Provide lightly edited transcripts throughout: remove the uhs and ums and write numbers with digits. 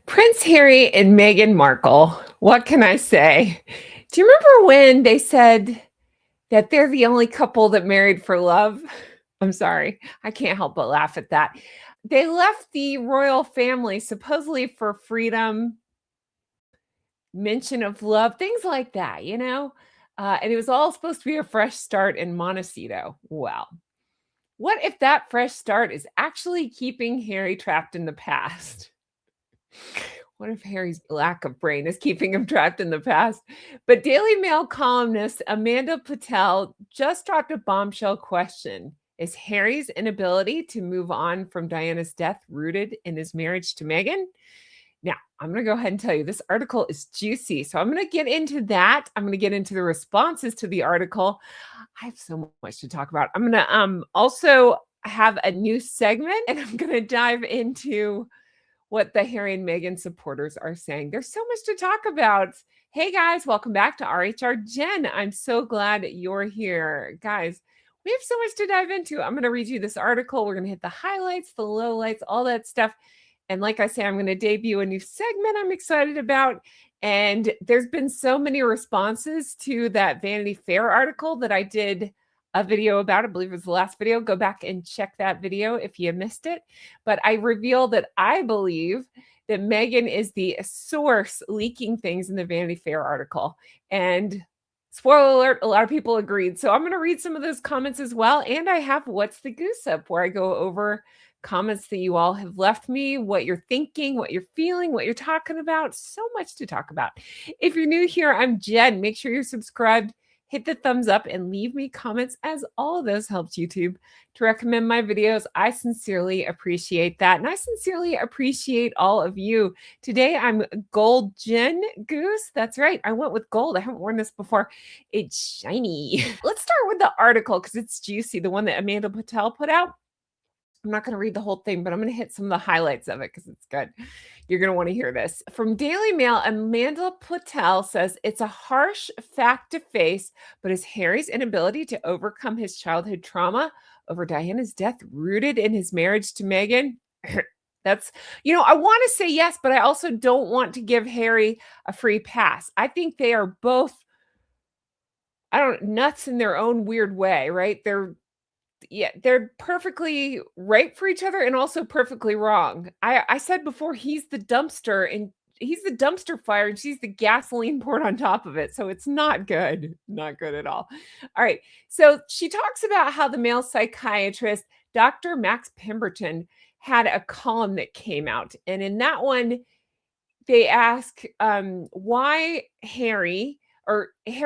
Prince Harry and Meghan Markle. What can I say? Do you remember when they said that they're the only couple that married for love? I'm sorry. I can't help but laugh at that. They left the royal family supposedly for freedom, mention of love, things like that. And it was all supposed to be a fresh start in Montecito. Well, what if that fresh start is actually keeping Harry trapped in the past? What if Harry's lack of brain is keeping him trapped in the past? But Daily Mail columnist Amanda Patel just dropped a bombshell question. Is Harry's inability to move on from Diana's death rooted in his marriage to Meghan? Now, I'm going to go ahead and tell you this article is juicy. So I'm going to get into that. I'm going to get into the responses to the article. I have so much to talk about. I'm going to also have a new segment, and I'm going to dive into what the Harry and Meghan supporters are saying. There's so much to talk about. Hey guys, welcome back to RHR Jen. I'm so glad you're here. Guys, we have so much to dive into. I'm going to read you this article. We're going to hit the highlights, the lowlights, all that stuff. And like I say, I'm going to debut a new segment I'm excited about. And there's been so many responses to that Vanity Fair article that I did a video about. I believe it was the last video. Go back and check that video if you missed it. But I revealed that I believe that Meghan is the source leaking things in the Vanity Fair article. And spoiler alert, a lot of people agreed. So I'm going to read some of those comments as well. And I have What's the Goose Up, where I go over comments that you all have left me, what you're thinking, what you're feeling, what you're talking about. So much to talk about. If you're new here, I'm Jen. Make sure you're subscribed. Hit the thumbs up and leave me comments, as all of those helps YouTube to recommend my videos. I sincerely appreciate that. And I sincerely appreciate all of you. Today, I'm Gold Jen Goose. That's right. I went with gold. I haven't worn this before. It's shiny. Let's start with the article because it's juicy, the one that Amanda Patel put out. I'm not going to read the whole thing, but I'm going to hit some of the highlights of it because it's good. You're going to want to hear this. From Daily Mail, Amanda Patel says it's a harsh fact to face, but is Harry's inability to overcome his childhood trauma over Diana's death rooted in his marriage to Meghan? That's, I want to say yes, but I also don't want to give Harry a free pass. I think they are both, nuts in their own weird way, right? They're perfectly right for each other and also perfectly wrong. I said before, he's the dumpster fire and she's the gasoline poured on top of it. So it's not good. Not good at all. All right. So she talks about how the male psychiatrist, Dr. Max Pemberton, had a column that came out. And in that one, they ask why Harry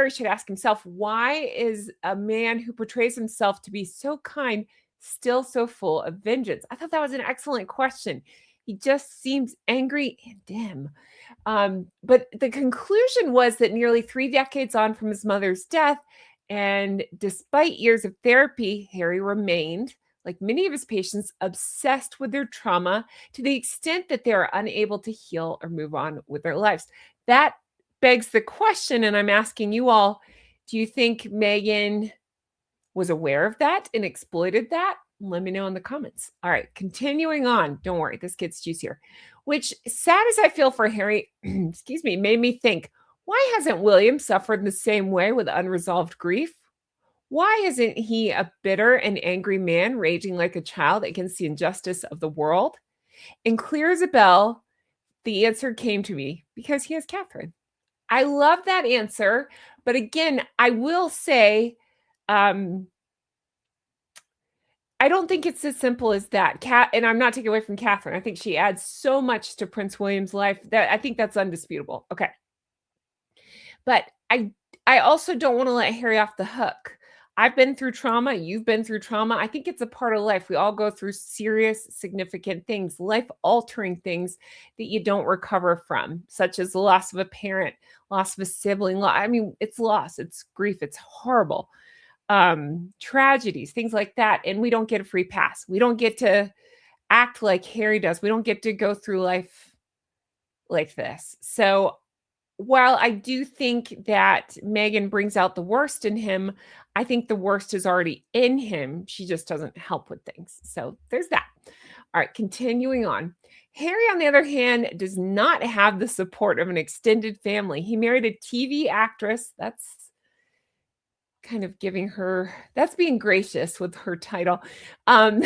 should ask himself, why is a man who portrays himself to be so kind still so full of vengeance? I thought that was an excellent question. He just seems angry and dim. But the conclusion was that nearly 3 decades on from his mother's death, and despite years of therapy, Harry remained, like many of his patients, obsessed with their trauma to the extent that they are unable to heal or move on with their lives. That begs the question, and I'm asking you all, do you think Meghan was aware of that and exploited that? Let me know in the comments. All right, continuing on. Don't worry, this gets juicier. Which, sad as I feel for Harry, excuse me, made me think, why hasn't William suffered the same way with unresolved grief? Why isn't he a bitter and angry man raging like a child against the injustice of the world? And clear as a bell, the answer came to me, because he has Catherine. I love that answer. But again, I will say, I don't think it's as simple as that. And I'm not taking away from Catherine. I think she adds so much to Prince William's life that I think that's undisputable. Okay. But I also don't want to let Harry off the hook. I've been through trauma. You've been through trauma. I think it's a part of life. We all go through serious, significant things, life-altering things that you don't recover from, such as the loss of a parent, loss of a sibling. It's loss, it's grief, it's horrible. Tragedies, things like that. And we don't get a free pass. We don't get to act like Harry does. We don't get to go through life like this. So while I do think that Meghan brings out the worst in him, I think the worst is already in him. She just doesn't help with things. So there's that. All right, continuing on. Harry, on the other hand, does not have the support of an extended family. He married a TV actress. That's kind of giving her, that's being gracious with her title, um,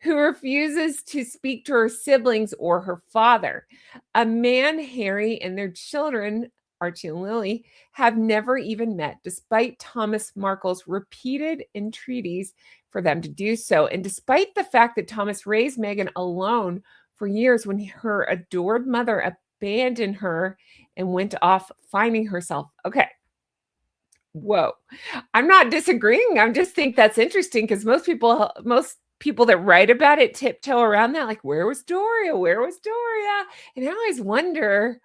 who refuses to speak to her siblings or her father. A man, Harry, and their children, Archie and Lily, have never even met, despite Thomas Markle's repeated entreaties for them to do so. And despite the fact that Thomas raised Meghan alone for years when her adored mother abandoned her and went off finding herself. Okay. Whoa. I'm not disagreeing. I just think that's interesting because most people that write about it tiptoe around that, like, where was Doria? Where was Doria? And I always wonder,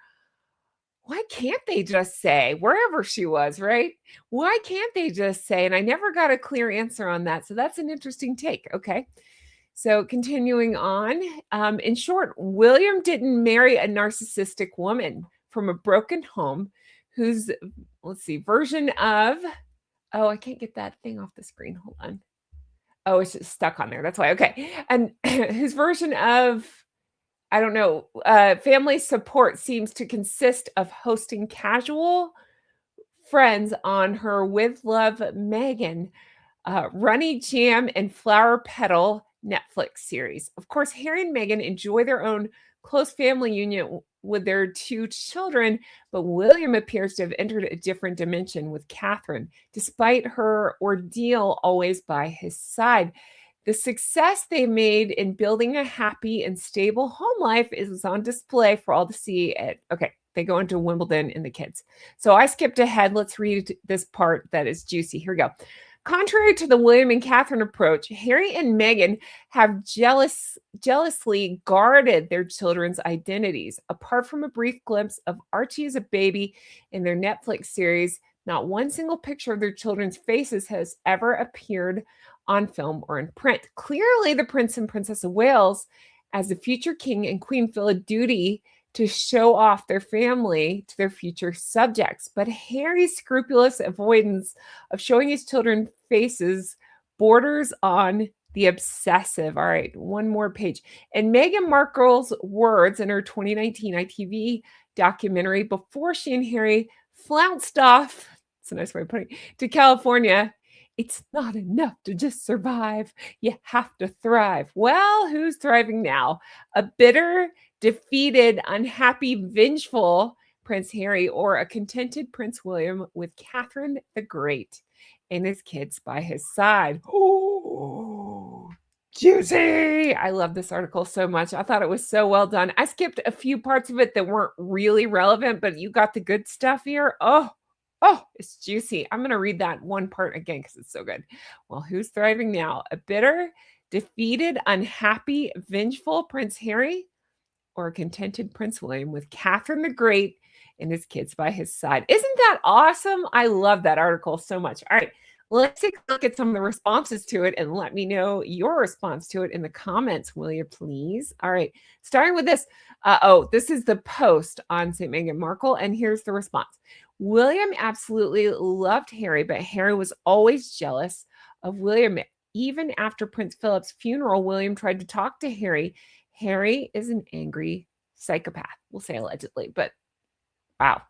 why can't they just say wherever she was, right? Why can't they just say? And I never got a clear answer on that. So that's an interesting take. Okay. So continuing on, in short, William didn't marry a narcissistic woman from a broken home whose, let's see, version of, oh, I can't get that thing off the screen. Hold on. Oh, it's just stuck on there. That's why. Okay. And his version of, I don't know, family support seems to consist of hosting casual friends on her With Love Meghan, Runny Jam, and Flower Petal Netflix series. Of course, Harry and Meghan enjoy their own close family union with their two children, but William appears to have entered a different dimension with Catherine, despite her ordeal always by his side. The success they made in building a happy and stable home life is on display for all to see. Okay, they go into Wimbledon and the kids. So I skipped ahead. Let's read this part that is juicy. Here we go. Contrary to the William and Catherine approach, Harry and Meghan have jealously guarded their children's identities. Apart from a brief glimpse of Archie as a baby in their Netflix series, not one single picture of their children's faces has ever appeared on film or in print. Clearly, the Prince and Princess of Wales, as the future king and queen, feel a duty to show off their family to their future subjects. But Harry's scrupulous avoidance of showing his children faces borders on the obsessive. All right, one more page. And Meghan Markle's words in her 2019 ITV documentary, before she and Harry flounced off, it's a nice way of putting it, to California, it's not enough to just survive. You have to thrive. Well, who's thriving now? A bitter, defeated, unhappy, vengeful Prince Harry, or a contented Prince William with Catherine the Great and his kids by his side? Oh, juicy. I love this article so much. I thought it was so well done. I skipped a few parts of it that weren't really relevant, but you got the good stuff here. Oh, it's juicy. I'm going to read that one part again because it's so good. Well, who's thriving now? A bitter, defeated, unhappy, vengeful Prince Harry, or a contented Prince William with Catherine the Great and his kids by his side? Isn't that awesome? I love that article so much. All right, let's take a look at some of the responses to it and let me know your response to it in the comments, will you please? All right, starting with this. This is the post on St. Meghan Markle, and here's the response. William absolutely loved Harry, but Harry was always jealous of William. Even after Prince Philip's funeral, William tried to talk to Harry. Harry is an angry psychopath. We'll say allegedly, but wow.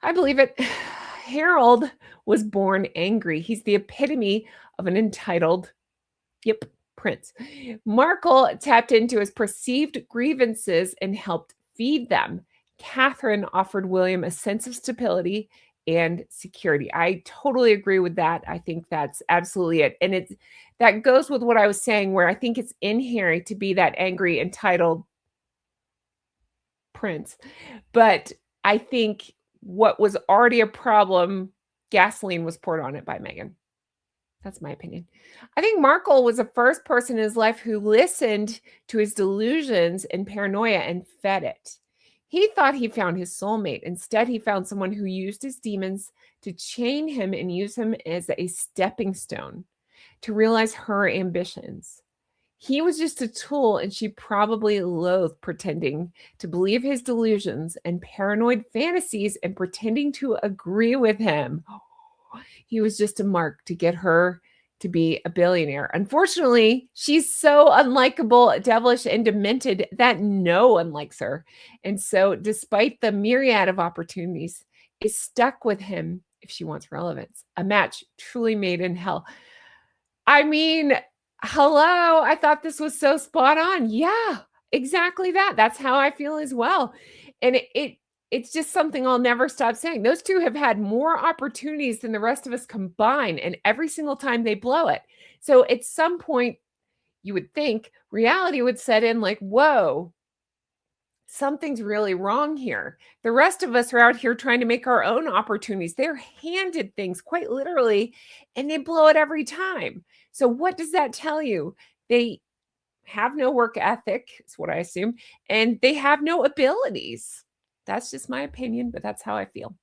I believe it. Harold was born angry. He's the epitome of an entitled, prince. Markle tapped into his perceived grievances and helped feed them. Catherine offered William a sense of stability and security. I totally agree with that. I think that's absolutely it. And that goes with what I was saying, where I think it's in Harry to be that angry, entitled prince. But I think what was already a problem, gasoline was poured on it by Meghan. That's my opinion. I think Markle was the first person in his life who listened to his delusions and paranoia and fed it. He thought he found his soulmate. Instead, he found someone who used his demons to chain him and use him as a stepping stone to realize her ambitions. He was just a tool, and she probably loathed pretending to believe his delusions and paranoid fantasies and pretending to agree with him. He was just a mark to get her to be a billionaire. Unfortunately, she's so unlikable, devilish, and demented that no one likes her. And so, despite the myriad of opportunities, is stuck with him if she wants relevance. A match truly made in hell. I mean, hello, I thought this was so spot on. Yeah, exactly that. That's how I feel as well. And it's just something I'll never stop saying. Those two have had more opportunities than the rest of us combined, and every single time they blow it. So at some point, you would think reality would set in like, whoa, something's really wrong here. The rest of us are out here trying to make our own opportunities. They're handed things quite literally, and they blow it every time. So what does that tell you? They have no work ethic, is what I assume, and they have no abilities. That's just my opinion, but that's how I feel.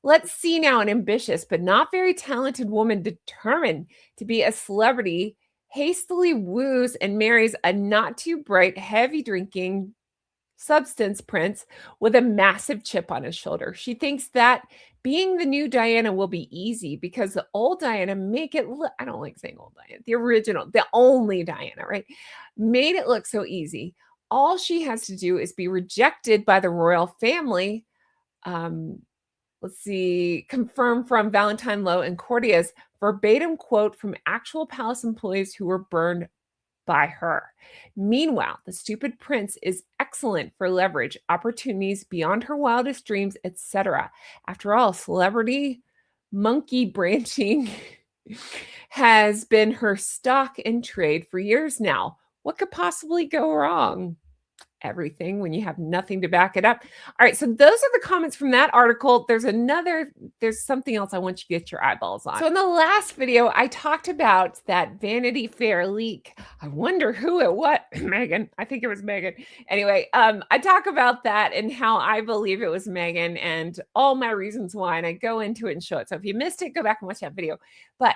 Let's see now an ambitious but not very talented woman determined to be a celebrity hastily woos and marries a not too bright, heavy drinking substance prince with a massive chip on his shoulder. She thinks that being the new Diana will be easy because the old Diana make it look, I don't like saying old Diana, the original, the only Diana, right? Made it look so easy. All she has to do is be rejected by the royal family. Let's see, confirmed from Valentine Lowe and Cordia's verbatim quote from actual palace employees who were burned by her. Meanwhile, the stupid prince is excellent for leverage, opportunities beyond her wildest dreams, etc. After all, celebrity monkey branching has been her stock in trade for years now. What could possibly go wrong? Everything when you have nothing to back it up. All right, so those are the comments from that article. There's something else I want you to get your eyeballs on. So in the last video, I talked about that Vanity Fair leak. I wonder who it was. Meghan. I think it was Meghan. Anyway, I talk about that and how I believe it was Meghan and all my reasons why, and I go into it and show it. So if you missed it, go back and watch that video. But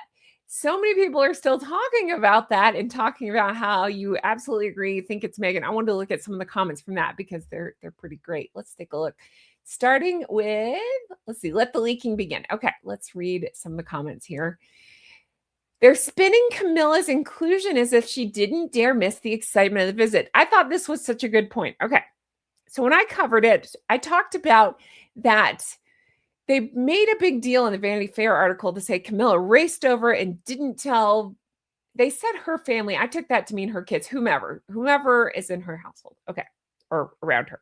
so many people are still talking about that and talking about how you absolutely agree, think it's Meghan. I wanted to look at some of the comments from that because they're pretty great. Let's take a look. Starting with, let's see, let the leaking begin. Okay, let's read some of the comments here. They're spinning Camilla's inclusion as if she didn't dare miss the excitement of the visit. I thought this was such a good point. Okay, so when I covered it, I talked about that they made a big deal in the Vanity Fair article to say Camilla raced over and didn't tell. They said her family. I took that to mean her kids, whomever is in her household. Okay. Or around her.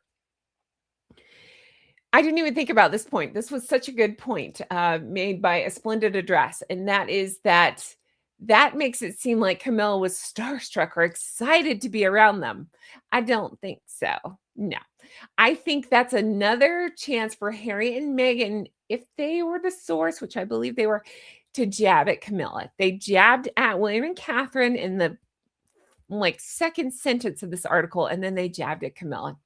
I didn't even think about this point. This was such a good point made by a splendid address. And that is that makes it seem like Camilla was starstruck or excited to be around them. I don't think so. No. I think that's another chance for Harry and Meghan, if they were the source, which I believe they were, to jab at Camilla. They jabbed at William and Catherine in the second sentence of this article, and then they jabbed at Camilla.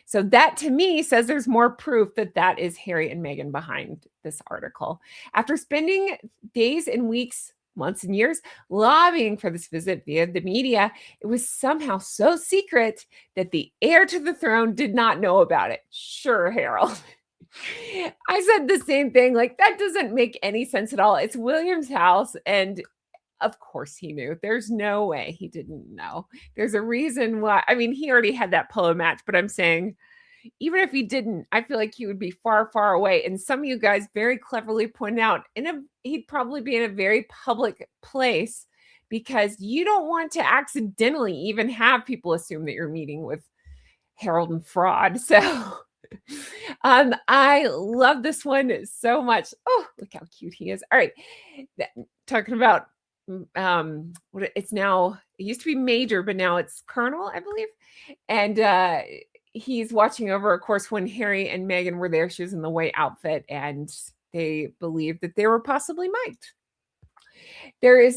So that to me says there's more proof that is Harry and Meghan behind this article. After spending days and weeks, months and years lobbying for this visit via the media, it was somehow so secret that the heir to the throne did not know about it. Sure, Harold. I said the same thing. That doesn't make any sense at all. It's William's house, and of course he knew. There's no way he didn't know. There's a reason why. I mean, he already had that polo match, but I'm saying even if he didn't, I feel like he would be far, far away. And some of you guys very cleverly pointed out he'd probably be in a very public place because you don't want to accidentally even have people assume that you're meeting with Harold and fraud. So I love this one so much. Oh, look how cute he is. All right. Talking about it used to be Major, but now it's Colonel, I believe. And he's watching over, of course, when Harry and Meghan were there. She was in the white outfit, and they believed that they were possibly mic'd. There's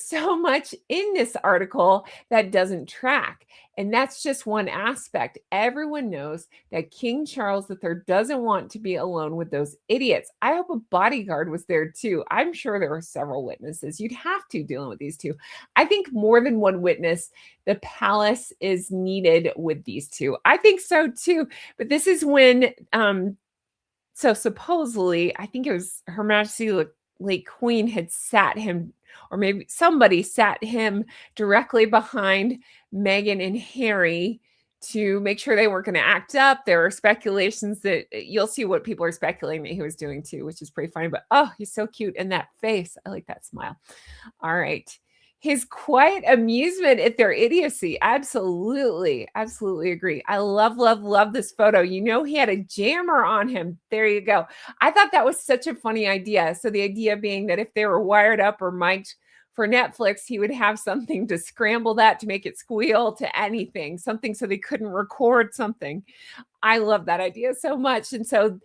so much in this article that doesn't track. And that's just one aspect. Everyone knows that King Charles III doesn't want to be alone with those idiots. I hope a bodyguard was there too. I'm sure there were several witnesses. You'd have to dealing with these two. I think more than one witness. The palace is needed with these two. I think so too. But this is when, so supposedly, I think it was Her Majesty late queen had sat him, or maybe somebody sat him directly behind Meghan and Harry to make sure they weren't going to act up. There are speculations that you'll see what people are speculating that he was doing too, which is pretty funny. But oh, he's so cute. And that face, I like that smile. All right. His quiet amusement at their idiocy. Absolutely. Absolutely agree. I love, love, love this photo. You know, he had a jammer on him. There you go. I thought that was such a funny idea. So the idea being that if they were wired up or mic'd for Netflix, he would have something to scramble that to make it squeal to anything, something so they couldn't record something. I love that idea so much. And so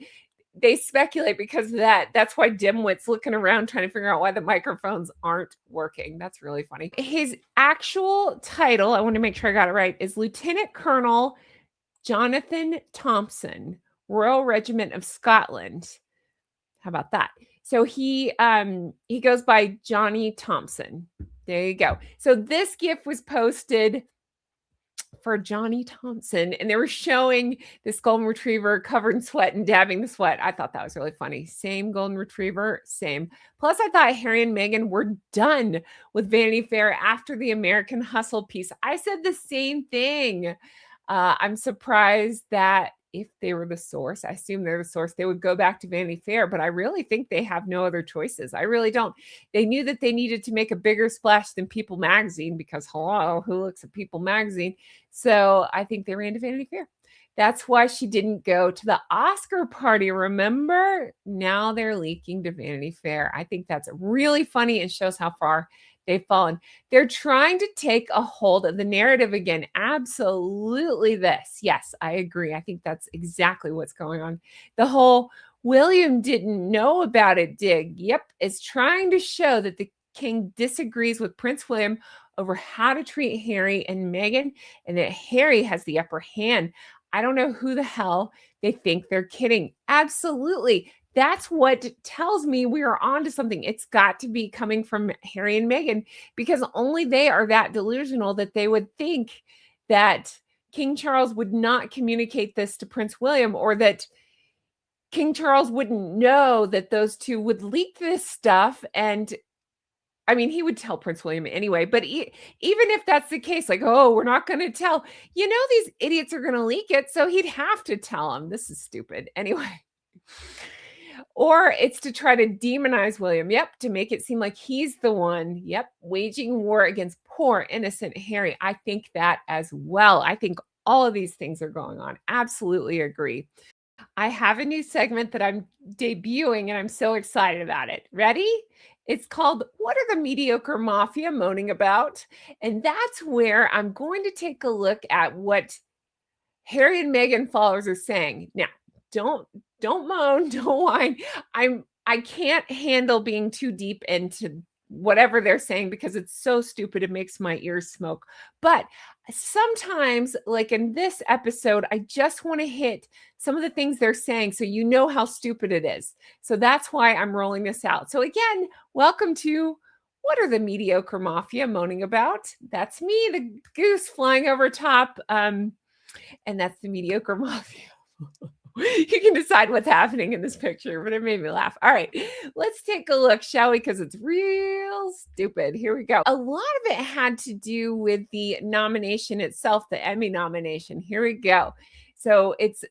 they speculate because of that. That's why Dimwit's looking around trying to figure out why the microphones aren't working. That's really funny. His actual title, I want to make sure I got it right, is Lieutenant Colonel Jonathan Thompson, Royal Regiment of Scotland. How about that? So he goes by Johnny Thompson. There you go. So this GIF was posted for Johnny Thompson, and they were showing this golden retriever covered in sweat and dabbing the sweat. I thought that was really funny. Same golden retriever, same. Plus, I thought Harry and Meghan were done with Vanity Fair after the American Hustle piece. I said the same thing. I'm surprised that if they were the source, I assume they're the source, they would go back to Vanity Fair, but I really think they have no other choices. I really don't. They knew that they needed to make a bigger splash than People Magazine because, hello, who looks at People Magazine? So I think they ran to Vanity Fair. That's why she didn't go to the Oscar party, remember? Now they're leaking to Vanity Fair. I think that's really funny and shows how far they've fallen. They're trying to take a hold of the narrative again. Absolutely this. Yes, I agree. I think that's exactly what's going on. The whole William didn't know about it dig. Yep, it's trying to show that the king disagrees with Prince William over how to treat Harry and Meghan, and that Harry has the upper hand. I don't know who the hell they think they're kidding. Absolutely. That's what tells me we are on to something. It's got to be coming from Harry and Meghan, because only they are that delusional that they would think that King Charles would not communicate this to Prince William, or that King Charles wouldn't know that those two would leak this stuff. And I mean, he would tell Prince William anyway, but even if that's the case, like, oh, we're not going to tell, these idiots are going to leak it. So he'd have to tell them. This is stupid. Anyway. Or it's to try to demonize William. Yep. To make it seem like he's the one. Yep. Waging war against poor, innocent Harry. I think that as well. I think all of these things are going on. Absolutely agree. I have a new segment that I'm debuting, and I'm so excited about it. Ready? It's called What Are the Mediocre Mafia Moaning About? And that's where I'm going to take a look at what Harry and Meghan followers are saying. Now, don't moan, don't whine. I can't handle being too deep into whatever they're saying because it's so stupid. It makes my ears smoke. But sometimes, like in this episode, I just want to hit some of the things they're saying so you know how stupid it is. So that's why I'm rolling this out. So again, welcome to What Are the Mediocre Mafia Moaning About? That's me, the goose flying over top. And that's the Mediocre Mafia. You can decide what's happening in this picture, but it made me laugh. All right, let's take a look, shall we? Because it's real stupid. Here we go. A lot of it had to do with the nomination itself, the Emmy nomination. Here we go. So it's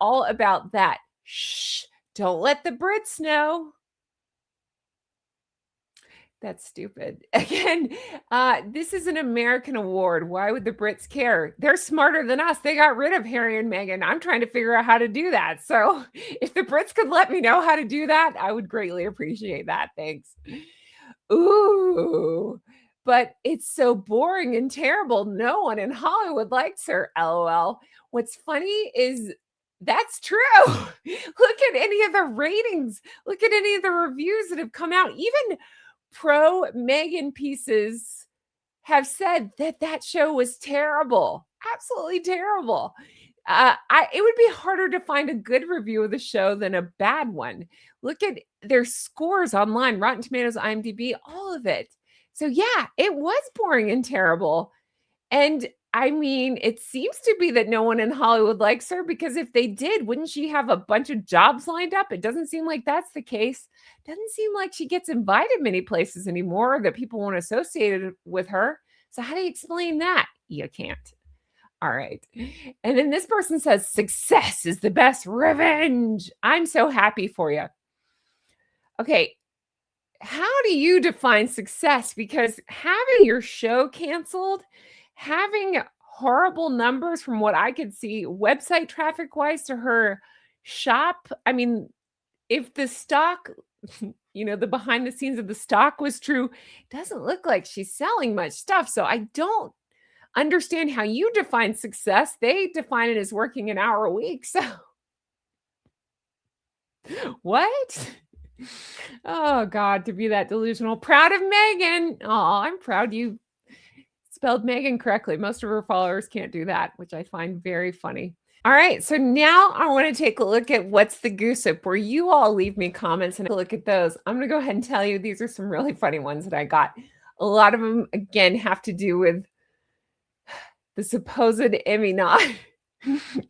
all about that. Shh, don't let the Brits know. That's stupid. Again, this is an American award. Why would the Brits care? They're smarter than us. They got rid of Harry and Meghan. I'm trying to figure out how to do that. So if the Brits could let me know how to do that, I would greatly appreciate that. Thanks. Ooh, but it's so boring and terrible. No one in Hollywood likes her. LOL. What's funny is that's true. Look at any of the ratings. Look at any of the reviews that have come out. Even pro Meghan pieces have said that show was terrible, absolutely terrible. It would be harder to find a good review of the show than a bad one. Look at their scores online, Rotten Tomatoes, IMDb, all of it. So yeah, it was boring and terrible. And I mean, it seems to be that no one in Hollywood likes her because if they did, wouldn't she have a bunch of jobs lined up? It doesn't seem like that's the case. Doesn't seem like she gets invited many places anymore, or that people want to associate it with her. So how do you explain that? You can't. All right. And then this person says, success is the best revenge. I'm so happy for you. Okay. How do you define success? Because having your show canceled, having horrible numbers from what I could see, website traffic wise to her shop. I mean, if the stock, the behind the scenes of the stock was true, it doesn't look like she's selling much stuff. So I don't understand how you define success. They define it as working an hour a week. So what? Oh God, to be that delusional. Proud of Meghan. Oh, I'm proud you spelled Meghan correctly. Most of her followers can't do that, which I find very funny. All right, so now I want to take a look at what's the goosip, where you all leave me comments and look at those. I'm going to go ahead and tell you these are some really funny ones that I got. A lot of them, again, have to do with the supposed Emmy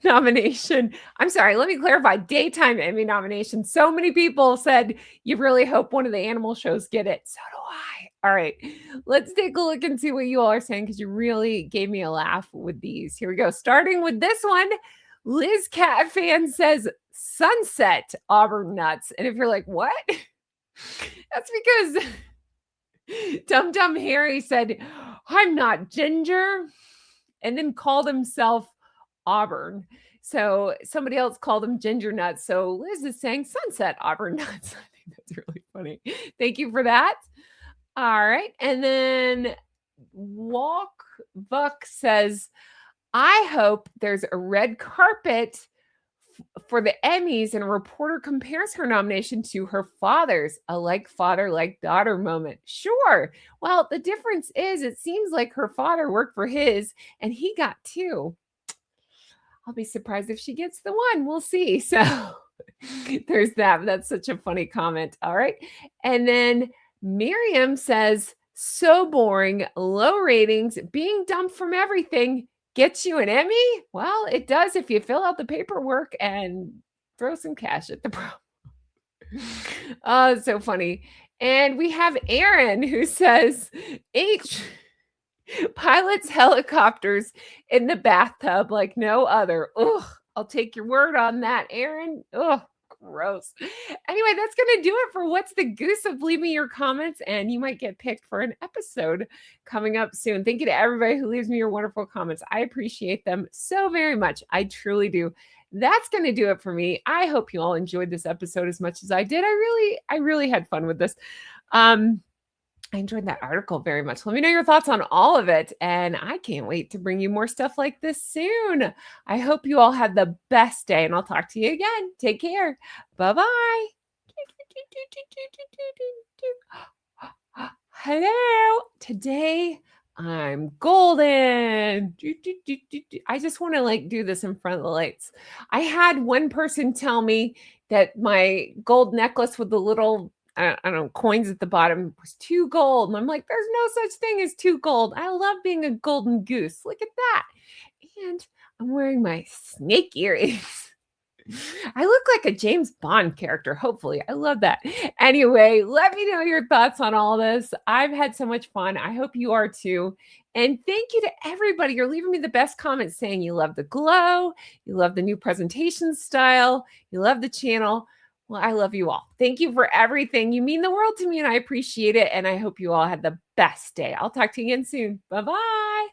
nomination. I'm sorry, let me clarify. Daytime Emmy nomination. So many people said you really hope one of the animal shows get it. So do I. All right, let's take a look and see what you all are saying, because you really gave me a laugh with these. Here we go. Starting with this one. Liz Cat Fan says sunset Auburn nuts. And if you're like, what? That's because Dum Dum Harry said, I'm not ginger, and then called himself Auburn. So somebody else called him ginger nuts. So Liz is saying sunset Auburn nuts. I think that's really funny. Thank you for that. All right. And then Walk Buck says, I hope there's a red carpet for the Emmys and a reporter compares her nomination to her father's, a like father, like daughter moment. Sure. Well, the difference is it seems like her father worked for his and he got two. I'll be surprised if she gets the one. We'll see. So there's that. That's such a funny comment. All right. And then Miriam says, so boring, low ratings, being dumped from everything. Gets you an Emmy? Well, it does if you fill out the paperwork and throw some cash at the problem. Oh, it's so funny. And we have Aaron who says, H pilots helicopters in the bathtub like no other. Ugh, I'll take your word on that, Aaron. Ugh. Gross. Anyway, that's going to do it for What's the Goosip. Leave me your comments and you might get picked for an episode coming up soon. Thank you to everybody who leaves me your wonderful comments. I appreciate them so very much. I truly do. That's going to do it for me. I hope you all enjoyed this episode as much as I did. I really had fun with this. I enjoyed that article very much. Let me know your thoughts on all of it. And I can't wait to bring you more stuff like this soon. I hope you all have the best day and I'll talk to you again. Take care. Bye-bye. Hello. Today I'm golden. I just want to do this in front of the lights. I had one person tell me that my gold necklace with the little I don't know, coins at the bottom was too gold. And I'm like, there's no such thing as too gold. I love being a golden goose. Look at that. And I'm wearing my snake earrings. I look like a James Bond character, hopefully. I love that. Anyway, let me know your thoughts on all this. I've had so much fun. I hope you are too. And thank you to everybody. You're leaving me the best comments saying you love the glow, you love the new presentation style, you love the channel. Well, I love you all. Thank you for everything. You mean the world to me and I appreciate it. And I hope you all had the best day. I'll talk to you again soon. Bye-bye.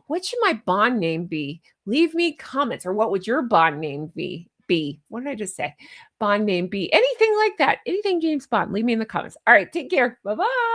What should my Bond name be? Leave me comments. Or what would your Bond name be? What did I just say? Bond name be? Anything like that. Anything James Bond. Leave me in the comments. All right. Take care. Bye-bye.